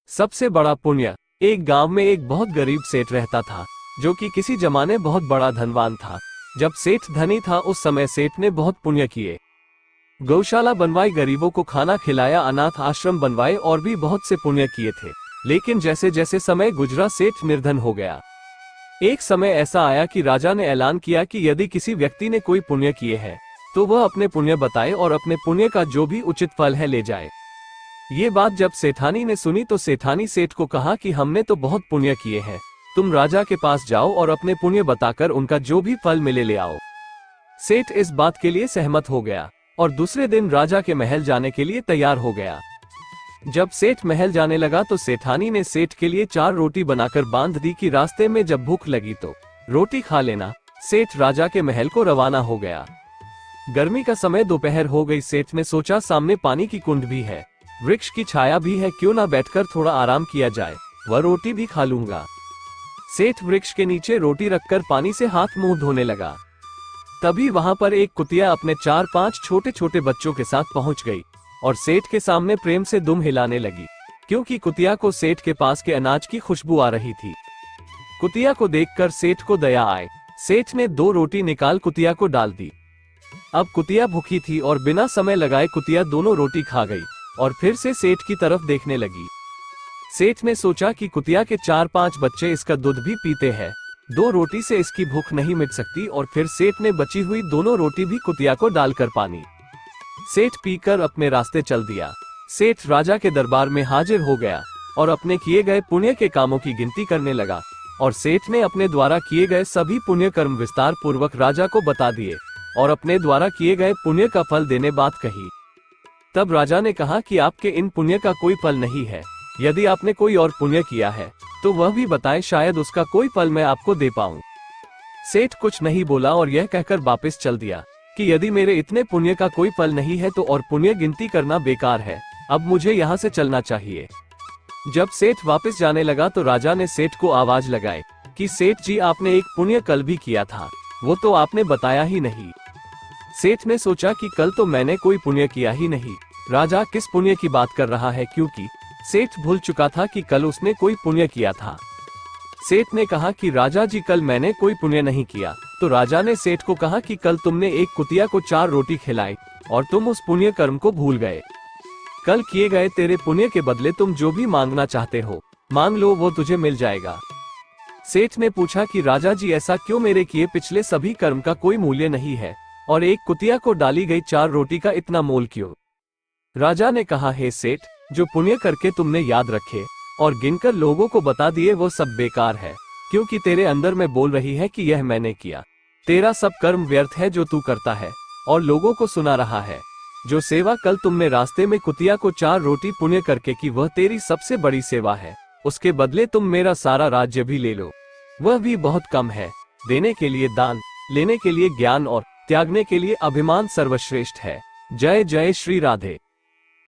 सबसे बड़ा पुण्य। एक गांव में एक बहुत गरीब सेठ रहता था, जो कि किसी जमाने बहुत बड़ा धनवान था। जब सेठ धनी था उस समय सेठ ने बहुत पुण्य किए। गौशाला बनवाई, गरीबों को खाना खिलाया, अनाथ आश्रम बनवाए और भी बहुत से पुण्य किए थे। लेकिन जैसे जैसे समय गुजरा सेठ निर्धन हो गया। एक समय ऐसा आया कि राजा ने ऐलान किया कि यदि किसी व्यक्ति ने कोई पुण्य किए हैं तो वह अपने पुण्य बताए और अपने पुण्य का जो भी उचित फल है ले जाए। ये बात जब सेठानी ने सुनी तो सेठानी सेठ को कहा कि हमने तो बहुत पुण्य किए हैं, तुम राजा के पास जाओ और अपने पुण्य बताकर उनका जो भी फल मिले ले आओ। सेठ इस बात के लिए सहमत हो गया और दूसरे दिन राजा के महल जाने के लिए तैयार हो गया। जब सेठ महल जाने लगा तो सेठानी ने सेठ के लिए 4 रोटी बनाकर बांध दी कि रास्ते में जब भूख लगी तो रोटी खा लेना। सेठ राजा के महल को रवाना हो गया। गर्मी का समय दोपहर हो गई। सेठ ने सोचा सामने पानी की कुंड भी है, वृक्ष की छाया भी है, क्यों ना बैठकर थोड़ा आराम किया जाए, वह रोटी भी खा लूंगा। सेठ वृक्ष के नीचे रोटी रखकर पानी से हाथ मुंह धोने लगा। तभी वहां पर एक कुतिया अपने 4-5 छोटे छोटे बच्चों के साथ पहुंच गई और सेठ के सामने प्रेम से दुम हिलाने लगी, क्योंकि कुतिया को सेठ के पास के अनाज की खुशबू आ रही थी। कुतिया को देखकर सेठ को दया आए। सेठ ने 2 रोटी निकाल कुतिया को डाल दी। अब कुतिया भूखी थी और बिना समय लगाए कुतिया दोनों रोटी खा गई और फिर से सेठ की तरफ देखने लगी। सेठ ने सोचा कि कुतिया के 4-5 बच्चे इसका दूध भी पीते हैं, 2 रोटी से इसकी भूख नहीं मिट सकती। और फिर सेठ ने बची हुई दोनों रोटी भी कुतिया को डालकर पानी सेठ पीकर अपने रास्ते चल दिया। सेठ राजा के दरबार में हाजिर हो गया और अपने किए गए पुण्य के कामों की गिनती करने लगा। और सेठ ने अपने द्वारा किए गए सभी पुण्य कर्म विस्तार पूर्वक राजा को बता दिए और अपने द्वारा किए गए पुण्य का फल देने बात कही। तब राजा ने कहा कि आपके इन पुण्य का कोई फल नहीं है, यदि आपने कोई और पुण्य किया है तो वह भी बताएं, शायद उसका कोई फल मैं आपको दे पाऊं। सेठ कुछ नहीं बोला और यह कहकर वापस चल दिया कि यदि मेरे इतने पुण्य का कोई फल नहीं है तो और पुण्य गिनती करना बेकार है, अब मुझे यहाँ से चलना चाहिए। जब सेठ वापस जाने लगा तो राजा ने सेठ को आवाज लगाई कि सेठ जी, आपने एक पुण्य कल भी किया था, वो तो आपने बताया ही नहीं। सेठ ने सोचा कि कल तो मैंने कोई पुण्य किया ही नहीं, राजा किस पुण्य की बात कर रहा है, क्योंकि सेठ भूल चुका था कि कल उसने कोई पुण्य किया था। सेठ ने कहा कि राजा जी, कल मैंने कोई पुण्य नहीं किया। तो राजा ने सेठ को कहा कि कल तुमने एक कुतिया को 4 रोटी खिलाई और तुम उस पुण्य कर्म को भूल गए। कल किए गए तेरे पुण्य के बदले तुम जो भी मांगना चाहते हो मांग लो, वो तुझे मिल जाएगा। सेठ ने पूछा कि राजा जी, ऐसा क्यों, मेरे किए पिछले सभी कर्म का कोई मूल्य नहीं है और एक कुतिया को डाली गई 4 रोटी का इतना मोल क्यों? राजा ने कहा, हे सेठ, जो पुण्य करके तुमने याद रखे और गिनकर लोगों को बता दिए वो सब बेकार है, क्योंकि तेरे अंदर में बोल रही है कि यह मैंने किया। तेरा सब कर्म व्यर्थ है जो तू करता है और लोगों को सुना रहा है। जो सेवा कल तुमने रास्ते में कुतिया को 4 रोटी पुण्य करके की, वह तेरी सबसे बड़ी सेवा है। उसके बदले तुम मेरा सारा राज्य भी ले लो, वह भी बहुत कम है। देने के लिए दान, लेने के लिए ज्ञान और त्यागने के लिए अभिमान सर्वश्रेष्ठ है। जय जय श्री राधे।